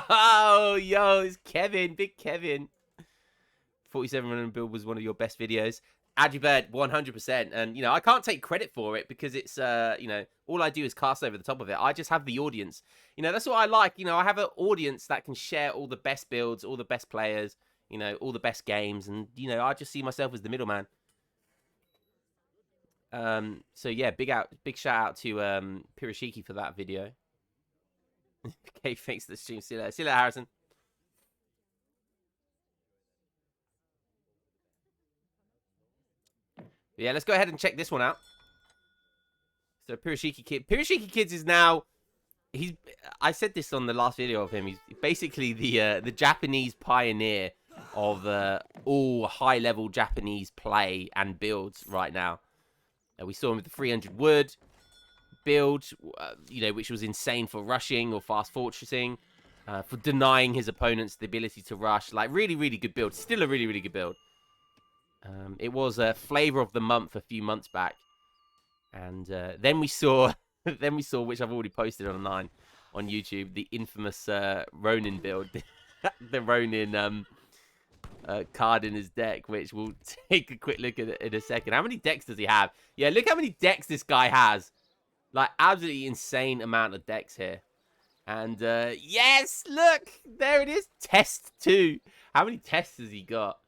Oh, yo, it's Kevin, big Kevin. 47 run and build was one of your best videos. Adjubird, 100%. And, I can't take credit for it because it's, all I do is cast over the top of it. I just have the audience. That's what I like. I have an audience that can share all the best builds, all the best players, all the best games. And, I just see myself as the middleman. So, yeah, big shout out to Pirashiki for that video. Okay, thanks for the stream. See you later, Harrison. Yeah, let's go ahead and check this one out. So Pirashiki Kids is now I said this on the last video of him. He's basically the Japanese pioneer of all high level Japanese play and builds right now. We saw him with the 300 wood build, which was insane for rushing or fast fortressing, for denying his opponents the ability to rush. Like really, really good build. Still a really, really good build. It was a flavor of the month a few months back, and then we saw, which I've already posted online on YouTube, the infamous Ronin build, the Ronin card in his deck, which we'll take a quick look at in a second. How many decks does he have? Yeah, look how many decks this guy has. Like absolutely insane amount of decks here. And yes, look, there it is, test 2. How many tests has he got?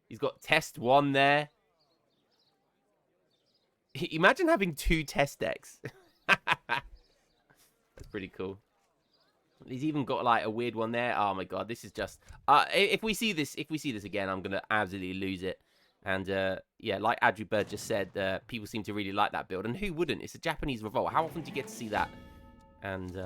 He's got test 1 there. Imagine having 2 test decks. That's pretty cool. He's even got like a weird one there. Oh my god, this is just if we see this again, I'm gonna absolutely lose it. And yeah, like Adjubird just said, people seem to really like that build, and who wouldn't? It's a Japanese revolt. How often do you get to see that? And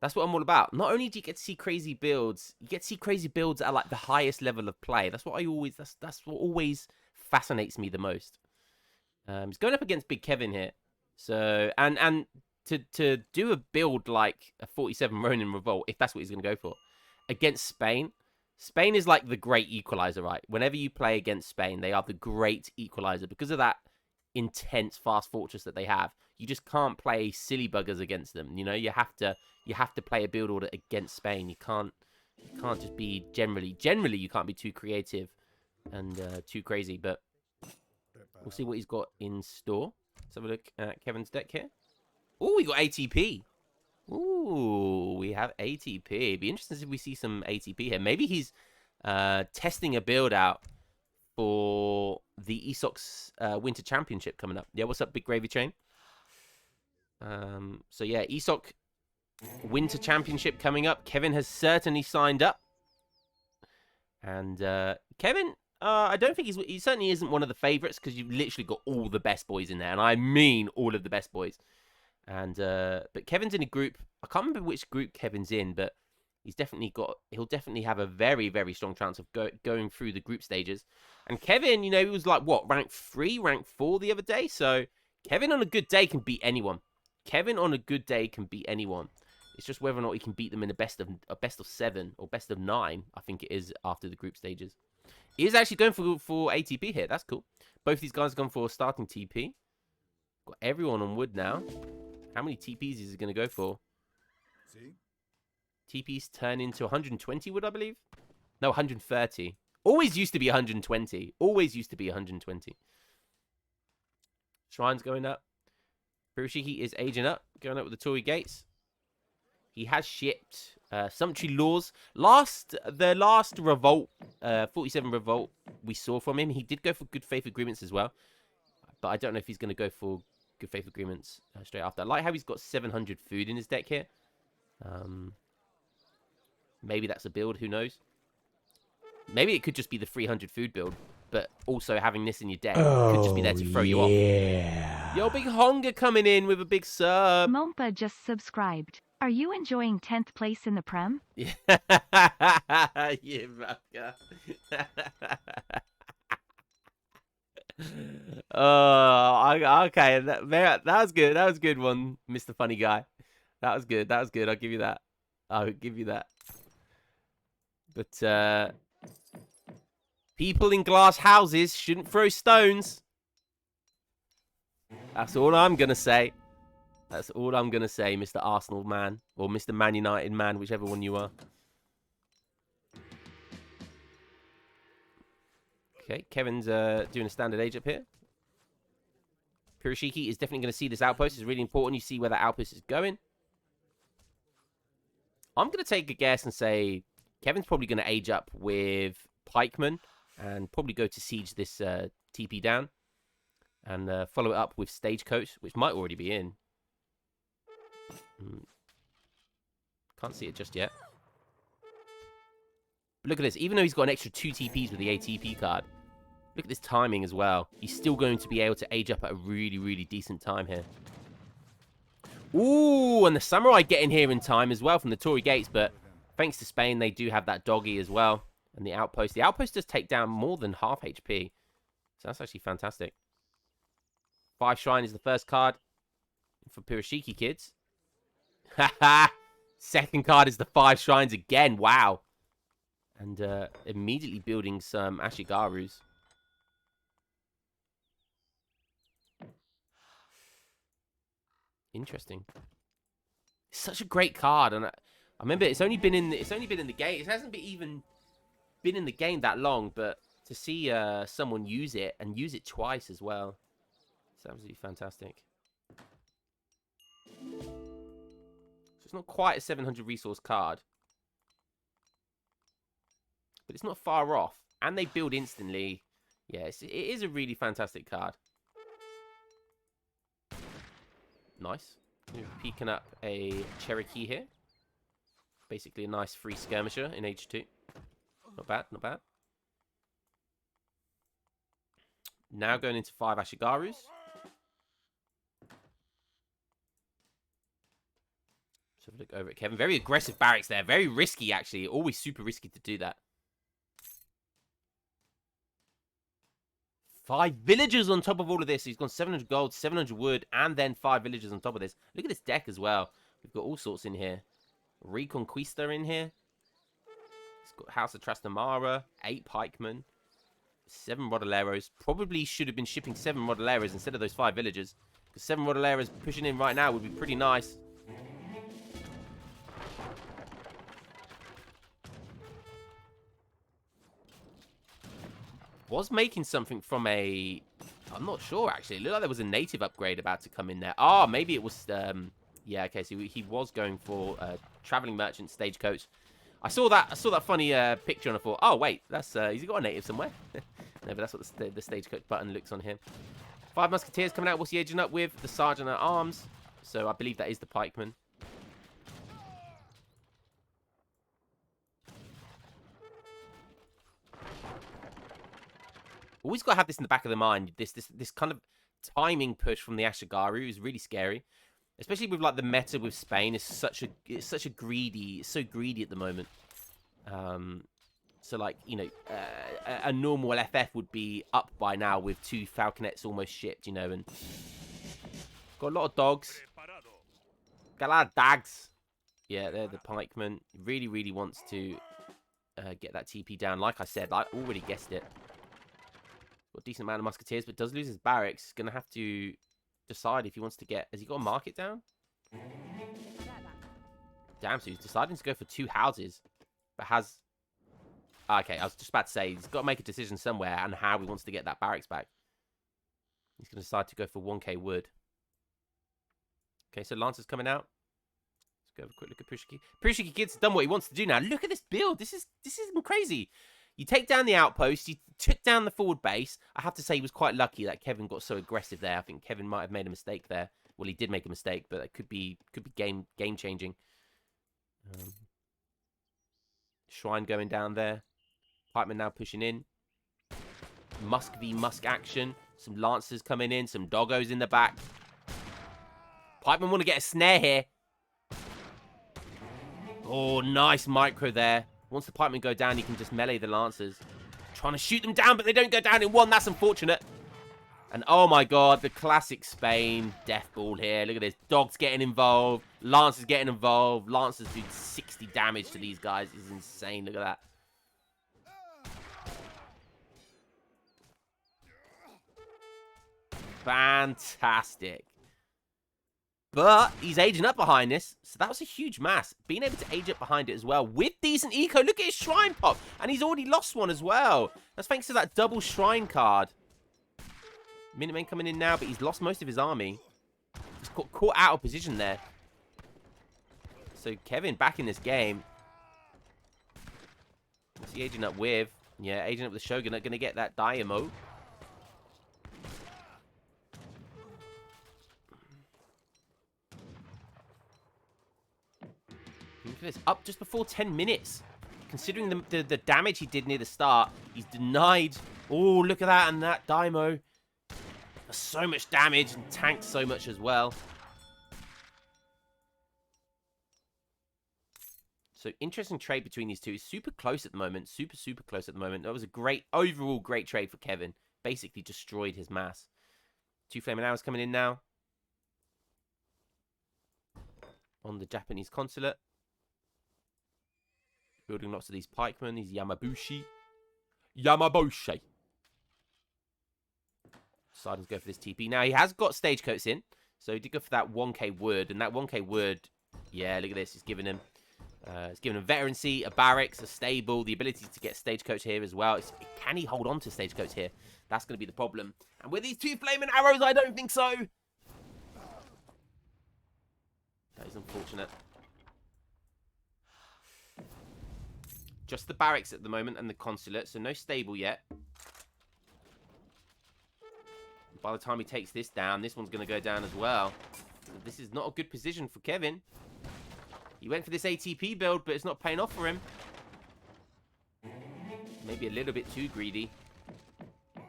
that's what I'm all about. Not only do you get to see crazy builds, you get to see crazy builds at like the highest level of play. That's what I always. That's what always fascinates me the most. He's going up against Big Kevin here, so and to do a build like a 47 Ronin Revolt, if that's what he's going to go for, against Spain. Spain is like the great equalizer, right? Whenever you play against Spain, they are the great equalizer because of that intense fast fortress that they have. You just can't play silly buggers against them. You have to play a build order against Spain. You can't just be generally you can't be too creative and too crazy. But we'll see what he's got in store. Let's have a look at Kevin's deck here. Oh, we got ATP. Ooh, we have ATP. It'd be interesting if we see some ATP here. Maybe he's testing a build out for the ESOX Winter Championship coming up. Yeah, what's up, Big Gravy Train? So yeah, ESOC Winter Championship coming up. Kevin has certainly signed up. And Kevin, I don't think he certainly isn't one of the favorites because you've literally got all the best boys in there. And I mean all of the best boys. And but Kevin's in a group. I can't remember which group Kevin's in, but he'll definitely have a very, very strong chance of going through the group stages. And Kevin, he was like what, rank 3, rank 4 the other day. So Kevin on a good day can beat anyone. Kevin on a good day can beat anyone. It's just whether or not he can beat them in a best of 7 or best of 9. I think it is after the group stages. He is actually going for ATP here. That's cool. Both these guys have gone for starting TP. Got everyone on wood now. How many TPs is he going to go for? See? TPs turn into 120 wood, I believe? No, 130. Always used to be 120. Always used to be 120. Shrine's going up. Furushiki is aging up. Going up with the Torii Gates. He has shipped Sumptuary Laws. The last Revolt, 47 Revolt we saw from him, he did go for Good Faith Agreements as well. But I don't know if he's going to go for Good Faith Agreements straight after. I like how he's got 700 food in his deck here. Maybe that's a build, who knows? Maybe it could just be the 300 food build, but also having this in your deck could just be there to throw you off. Yo, Big Honga coming in with a big sub. Mompa just subscribed. Are you enjoying 10th place in the Prem? Yeah, yeah, okay. That was good. That was a good one, Mr. Funny Guy. That was good. That was good. I'll give you that. I'll give you that. But people in glass houses shouldn't throw stones. That's all I'm gonna say. That's all I'm going to say, Mr. Arsenal man. Or Mr. Man United man, whichever one you are. Okay, Kevin's doing a standard age up here. Piroshiki is definitely going to see this outpost. It's really important you see where that outpost is going. I'm going to take a guess and say Kevin's probably going to age up with Pikeman and probably go to siege this TP down and follow it up with Stagecoach, which might already be in. Can't see it just yet. But look at this. Even though he's got an extra 2 TPs with the ATP card, look at this timing as well. He's still going to be able to age up at a really, really decent time here. Ooh, and the Samurai get in here in time as well from the Tory Gates, but thanks to Spain, they do have that doggy as well. And the outpost. The outpost does take down more than half HP. So that's actually fantastic. 5 Shrine is the first card for Piroshiki kids. Haha! Second card is the 5 Shrines again. Wow. And immediately building some Ashigarus. Interesting. It's such a great card, and I remember it's only been in the game. It hasn't even been in the game that long, but to see someone use it and use it twice as well, it's absolutely fantastic. So it's not quite a 700 resource card, but it's not far off, and they build instantly. Yes, it is a really fantastic card. Nice. Peeking up a Cherokee here. Basically a nice free skirmisher in H2. Not bad, not bad. Now going into 5 Ashigarus. Let's have a look over at Kevin. Very aggressive barracks there. Very risky, actually. Always super risky to do that. 5 villagers on top of all of this. He's gone 700 gold, 700 wood, and then 5 villagers on top of this. Look at this deck as well. We've got all sorts in here. Reconquista in here. It's got House of Trastamara, 8 pikemen, 7 Rodoleros. Probably should have been shipping 7 Rodoleros instead of those 5 villagers. Because 7 Rodoleros pushing in right now would be pretty nice. Was making something from a... I'm not sure, actually. It looked like there was a native upgrade about to come in there. Ah, maybe it was... yeah, okay, so he was going for Traveling Merchant Stagecoach. I saw that funny picture and I thought, oh, wait, that's... has he got a native somewhere? No, but that's what the Stagecoach button looks on him. 5 Musketeers coming out. What's he aging up with? The Sergeant at Arms. So I believe that is the pikeman. Always got to have this in the back of the mind. This kind of timing push from the Ashigaru is really scary, especially with like the meta with Spain. It's so greedy at the moment. So like, you know, a normal FF would be up by now with 2 Falconets almost shipped, you know, and got a lot of dogs. Got a lot of dags. Yeah, they're the pikemen. Really, really wants to get that TP down. Like I said, I already guessed it. Got a decent amount of musketeers, but does lose his barracks. Gonna have to decide if he wants to get... Has he got a market down? Damn, so he's deciding to go for 2 houses. But has... Okay, I was just about to say, he's got to make a decision somewhere and how he wants to get that barracks back. He's going to decide to go for 1k wood. Okay, so Lancer's coming out. Let's go have a quick look at Piroshiki. Piroshiki Kid's done what he wants to do now. Look at this build. This is crazy. You take down the outpost. You took down the forward base. I have to say he was quite lucky that Kevin got so aggressive there. I think Kevin might have made a mistake there. Well, he did make a mistake, but it could be game changing. Shrine going down there. Pikeman now pushing in. Musk v Musk action. Some Lancers coming in. Some Doggos in the back. Pikeman want to get a snare here. Oh, nice micro there. Once the pikemen go down, you can just melee the Lancers. Trying to shoot them down, but they don't go down in one. That's unfortunate. And oh my god, the classic Spain death ball here. Look at this. Dogs getting involved. Lancers getting involved. Lancers do 60 damage to these guys. This is insane. Look at that. Fantastic. But he's aging up behind this. So that was a huge mass. Being able to age up behind it as well with decent eco. Look at his shrine pop. And he's already lost one as well. That's thanks to that double shrine card. Minutemen coming in now, but he's lost most of his army. He's caught out of position there. So Kevin back in this game. What's he aging up with? Yeah, aging up with the Shogun. Not going to get that Daimyo. Look at this. Up just before 10 minutes. Considering the damage he did near the start, he's denied. Oh, look at that. And that Daimyo. So much damage and tanked so much as well. So interesting trade between these two. He's super close at the moment. Super, super close at the moment. That was a great, overall great trade for Kevin. Basically destroyed his mass. 2 Flaming Arrows coming in now. On the Japanese consulate. Building lots of these pikemen. These Yamabushi. Yamabushi. Deciding to go for this TP. Now, he has got stagecoats in. So he did go for that 1k wood. And that 1k wood, yeah, look at this. It's giving him veterancy, a barracks, a stable, the ability to get stagecoach here as well. Can he hold on to stagecoach here? That's going to be the problem. And with these 2 Flaming Arrows, I don't think so. That is unfortunate. Just the barracks at the moment and the consulate. So no stable yet. By the time he takes this down, this one's going to go down as well. So this is not a good position for Kevin. He went for this ATP build, but it's not paying off for him. Maybe a little bit too greedy. Look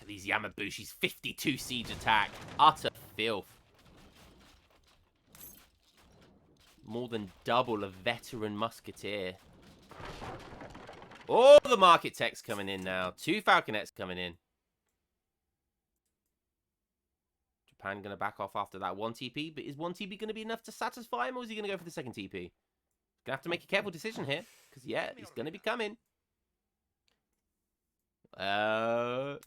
at these Yamabushi's 52 siege attack. Utter filth. More than double a veteran musketeer. All the market techs coming in now. 2 falconets coming in. Japan going to back off after that 1 TP. But is 1 TP going to be enough to satisfy him? Or is he going to go for the 2nd TP? Going to have to make a careful decision here. Because, yeah, he's going to be coming. And,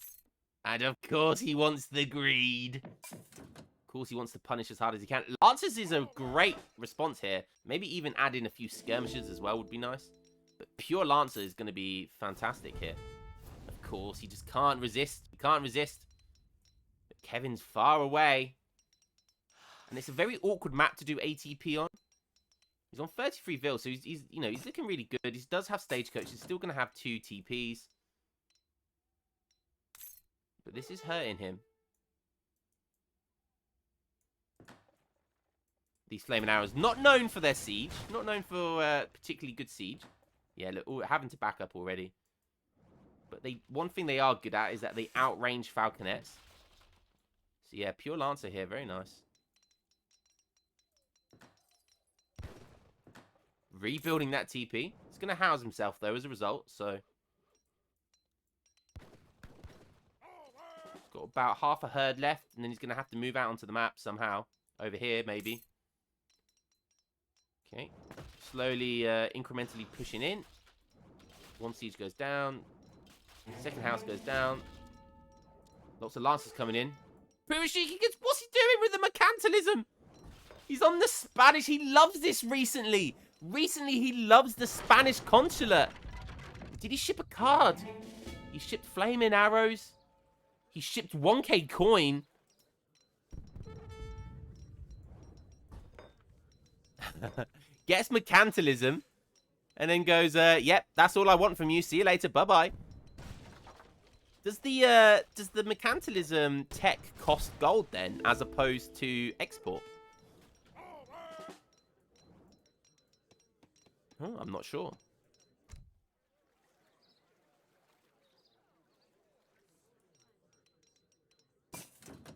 of course, he wants the greed. Of course, he wants to punish as hard as he can. Lancers is a great response here. Maybe even add in a few skirmishes as well would be nice. But pure Lancer is going to be fantastic here. Of course, he just can't resist. He can't resist. But Kevin's far away. And it's a very awkward map to do ATP on. He's on 33 vil, so he's looking really good. He does have stagecoach. He's still going to have 2 TPs. But this is hurting him. These Flaming Arrows, not known for their siege. Not known for particularly good siege. Yeah, look, having to back up already. But one thing they are good at is that they outrange falconets. So yeah, pure Lancer here, very nice. Rebuilding that TP. He's going to house himself though as a result, so. Got about half a herd left, and then he's going to have to move out onto the map somehow. Over here, maybe. Okay. Slowly, incrementally pushing in. 1 siege goes down. 2nd house goes down. Lots of Lancers coming in. Purushiki gets... What's he doing with the mercantilism? He's on the Spanish. He loves this recently. Recently, he loves the Spanish consulate. Did he ship a card? He shipped Flaming Arrows. He shipped 1k coin. Gets mercantilism. And then goes, yep, that's all I want from you. See you later. Bye-bye. Does the mercantilism tech cost gold then, as opposed to export? Oh, I'm not sure.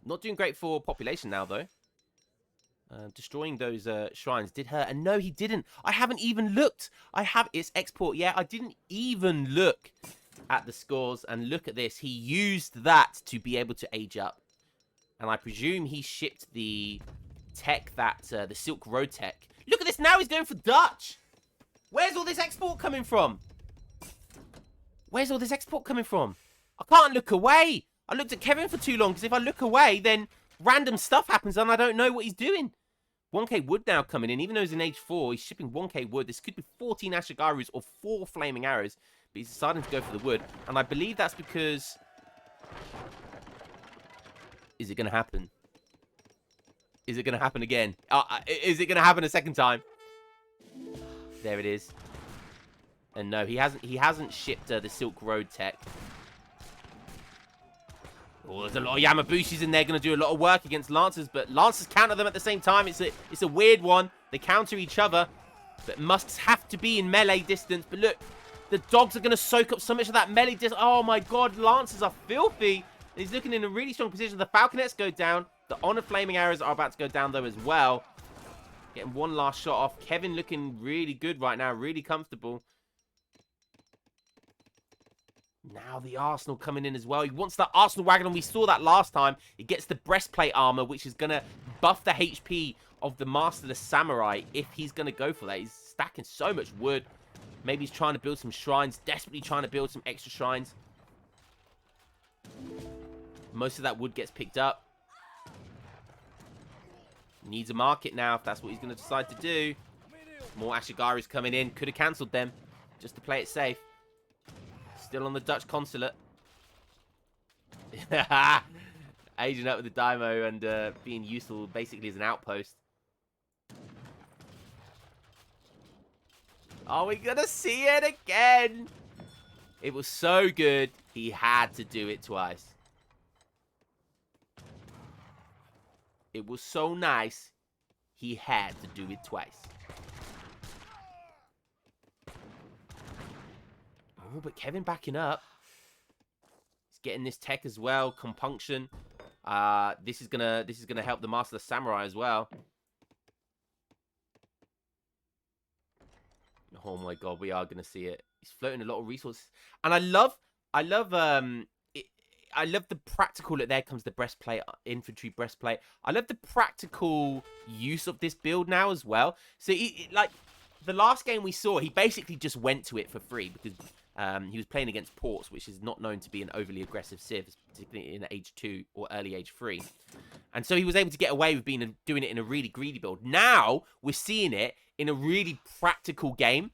Not doing great for population now, though. Destroying those shrines did hurt. And no, he didn't. I haven't even looked. It's export. Yeah, I didn't even look at the scores. And look at this. He used that to be able to age up. And I presume he shipped the tech the Silk Road tech. Look at this. Now he's going for Dutch. Where's all this export coming from? Where's all this export coming from? I can't look away. I looked at Kevin for too long, because if I look away, then random stuff happens and I don't know what he's doing. 1k wood now coming in. Even though he's in age 4, he's shipping 1k wood. This could be 14 Ashigarus or 4 flaming arrows. But he's deciding to go for the wood. And I believe that's because... Is it going to happen? Is it going to happen again? Is it going to happen a second time? There it is. And no, he hasn't shipped the Silk Road tech. Oh, there's a lot of Yamabushis in there going to do a lot of work against Lancers, but Lancers counter them at the same time. It's a weird one. They counter each other, but must have to be in melee distance. But look, the dogs are going to soak up so much of that melee distance. Oh my god, Lancers are filthy. He's looking in a really strong position. The Falconets go down. The Honor Flaming Arrows are about to go down though as well. Getting one last shot off. Kevin looking really good right now, really comfortable. Now the Arsenal coming in as well. He wants that Arsenal wagon, and we saw that last time. He gets the breastplate armor, which is going to buff the HP of the Masterless Samurai if he's going to go for that. He's stacking so much wood. Maybe he's trying to build some shrines, desperately trying to build some extra shrines. Most of that wood gets picked up. Needs a market now if that's what he's going to decide to do. More Ashigaris coming in. Could have cancelled them just to play it safe. Still on the Dutch consulate. Aging up with the Daimo and being useful basically as an outpost. Are we going to see it again? It was so good, he had to do it twice. It was so nice, he had to do it twice. Oh, but Kevin backing up. He's getting this tech as well. Compunction. This is gonna help the Masterless Samurai as well. Oh my god, we are gonna see it. He's floating a lot of resources, and I love the practical. Look, there comes the breastplate, infantry breastplate. I love the practical use of this build now as well. So, like the last game we saw, he basically just went to it for free because. He was playing against Ports, which is not known to be an overly aggressive civ, particularly in age 2 or early age 3. And so he was able to get away with doing it in a really greedy build. Now, we're seeing it in a really practical game.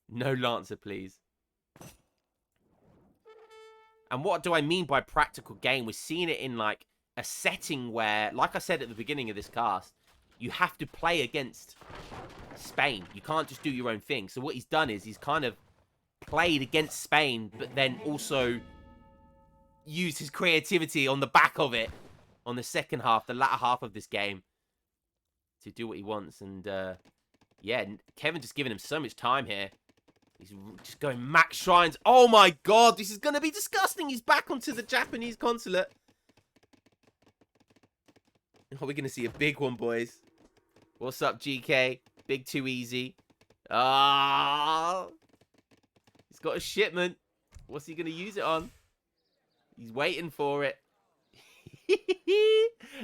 No Lancer, please. And what do I mean by practical game? We're seeing it in, like, a setting where, like I said at the beginning of this cast, you have to play against Spain. You can't just do your own thing. So what he's done is he's kind of played against Spain, but then also used his creativity on the back of it, on the second half, the latter half of this game, to do what he wants. And, yeah, Kevin just giving him so much time here. He's just going max shrines. Oh, my God, this is going to be disgusting. He's back onto the Japanese consulate. Oh, we're going to see a big one, boys. What's up, GK? Big too easy. Ah... He's got a shipment. What's he going to use it on? He's waiting for it.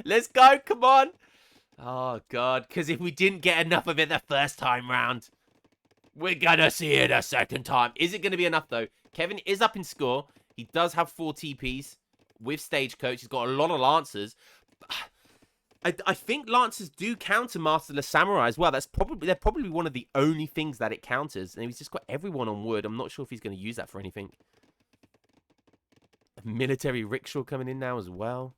Let's go. Come on. Oh, God. Because if we didn't get enough of it the first time round, we're going to see it a second time. Is it going to be enough, though? Kevin is up in score. He does have 4 TPs with Stagecoach. He's got a lot of Lancers. I think Lancers do counter Masterless Samurai as well. They're probably one of the only things that it counters. And he's just got everyone on wood. I'm not sure if he's going to use that for anything. A military rickshaw coming in now as well.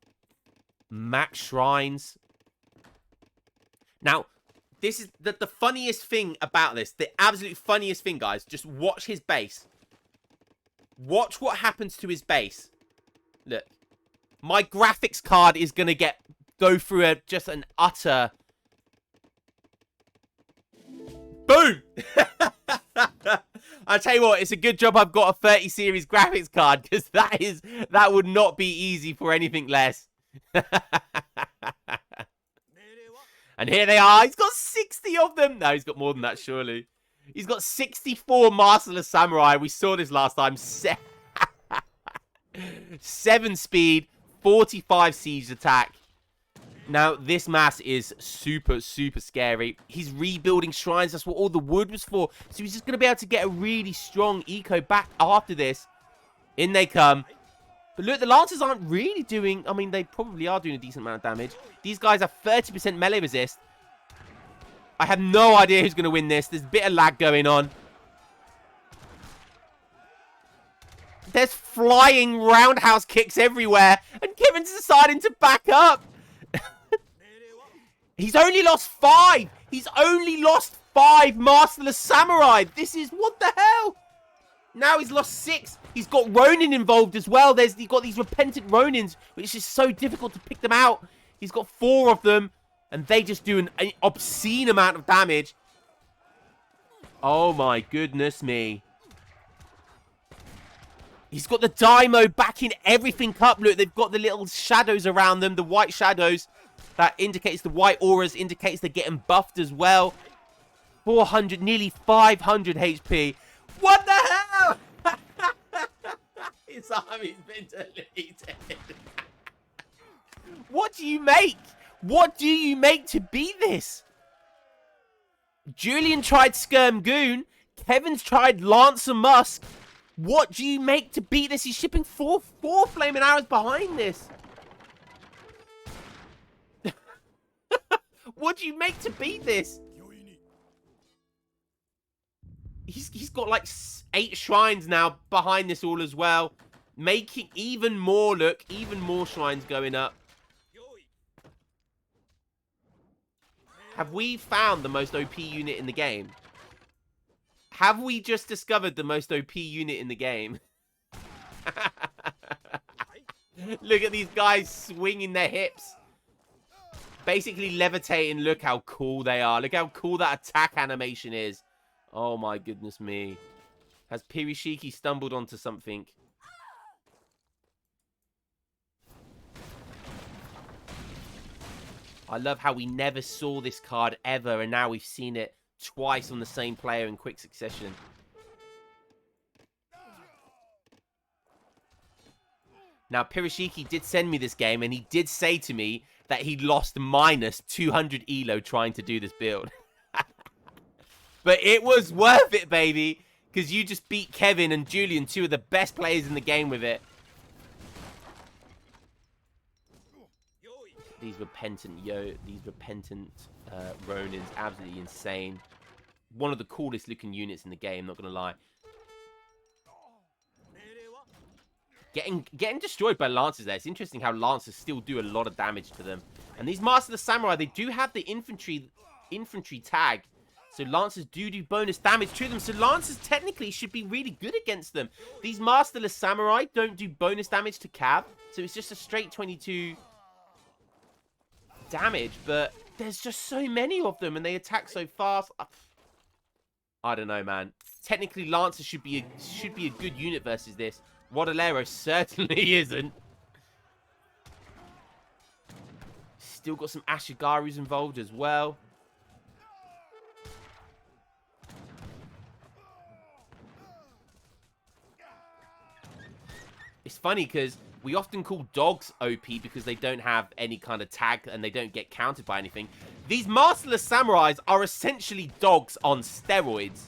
Max shrines. Now, this is the funniest thing about this. The absolute funniest thing, guys. Just watch his base. Watch what happens to his base. Look. My graphics card is going to go through just an utter... Boom! I tell you what, it's a good job I've got a 30 series graphics card, because that would not be easy for anything less. And here they are. He's got 60 of them. No, he's got more than that, surely. He's got 64 Masterless Samurai. We saw this last time. 7 speed, 45 siege attack. Now, this mass is super, super scary. He's rebuilding shrines. That's what all the wood was for. So he's just going to be able to get a really strong eco back after this. In they come. But look, the Lancers aren't really doing... I mean, they probably are doing a decent amount of damage. These guys have 30% melee resist. I have no idea who's going to win this. There's a bit of lag going on. There's flying roundhouse kicks everywhere. And Kevin's deciding to back up. He's only lost 5. He's only lost 5 Masterless Samurai. This is... What the hell? Now he's lost 6. He's got Ronin involved as well. He's got these repentant Ronins, which is so difficult to pick them out. He's got 4 of them. And they just do an obscene amount of damage. Oh my goodness me. He's got the Daimo backing everything up. Look, they've got the little shadows around them. The white shadows. That indicates the white auras. Indicates they're getting buffed as well. 400, nearly 500 HP. What the hell? His army's been deleted. What do you make? What do you make to beat this? Julian tried Skirmgoon. Kevin's tried Lancer Musk. What do you make to beat this? He's shipping four flaming arrows behind this. What do you make to beat this? He's got like 8 shrines now behind this all as well. Making even more, look, even more shrines going up. Have we found the most OP unit in the game? Have we just discovered the most OP unit in the game? Look at these guys swinging their hips. Basically levitating. Look how cool they are. Look how cool that attack animation is. Oh my goodness me. Has Pirishiki stumbled onto something? I love how we never saw this card ever, and now we've seen it twice on the same player in quick succession. Now, Pirishiki did send me this game, and he did say to me that he lost minus 200 elo trying to do this build. But it was worth it, baby, because you just beat Kevin and Julian, 2 of the best players in the game with it. These repentant Ronins, absolutely insane. One of the coolest looking units in the game, not gonna lie. Getting destroyed by Lancers there. It's interesting how Lancers still do a lot of damage to them. And these Master of the Samurai, they do have the infantry tag. So Lancers do bonus damage to them. So Lancers technically should be really good against them. These Masterless Samurai don't do bonus damage to Cav. So it's just a straight 22 damage. But there's just so many of them and they attack so fast. I don't know, man. Technically, Lancers should be a good unit versus this. Rodolero certainly isn't. Still got some Ashigarus involved as well. It's funny because we often call dogs OP because they don't have any kind of tag and they don't get countered by anything. These Masterless Samurais are essentially dogs on steroids.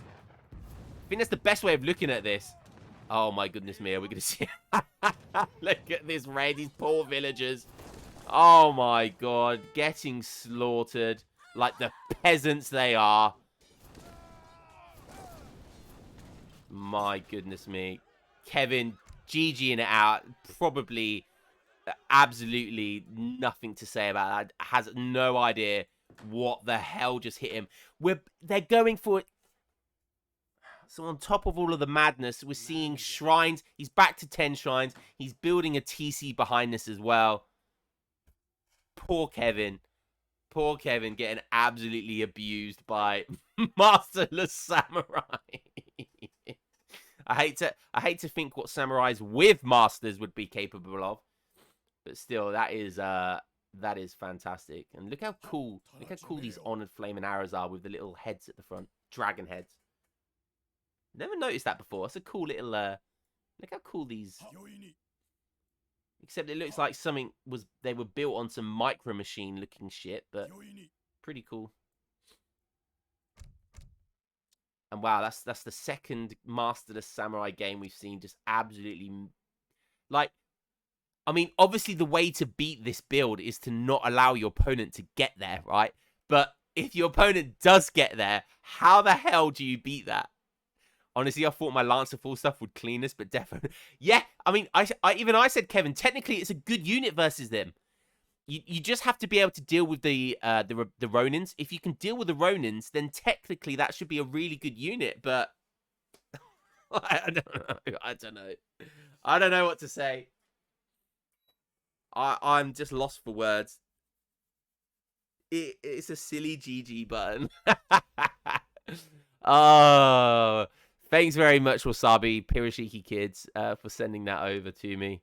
I think that's the best way of looking at this. Oh my goodness me, are we going to see... Look at this raid, these poor villagers. Oh my god, getting slaughtered like the peasants they are. My goodness me. Kevin GGing it out. Probably absolutely nothing to say about that. Has no idea what the hell just hit him. They're going for it. So on top of all of the madness, we're seeing shrines. He's back to 10 shrines. He's building a TC behind this as well. Poor Kevin. Poor Kevin getting absolutely abused by Masterless Samurai. I hate to think what samurais with masters would be capable of. But still, that is fantastic. And look how cool these honored flaming arrows are with the little heads at the front. Dragon heads. Never noticed that before. It's a cool little look how cool these. Except it looks like they were built on some micro machine looking shit, but pretty cool. And wow, that's the second Masterless Samurai game we've seen just absolutely like I mean, obviously the way to beat this build is to not allow your opponent to get there, right? But if your opponent does get there, how the hell do you beat that? Honestly, I thought my Lancer full stuff would clean us, but definitely... Yeah, I mean, I said, Kevin, technically it's a good unit versus them. You just have to be able to deal with the Ronins. If you can deal with the Ronins, then technically that should be a really good unit, but... I don't know. I don't know what to say. I'm just lost for words. It's a silly GG button. Oh, thanks very much, Wasabi Pirashiki Kids, for sending that over to me.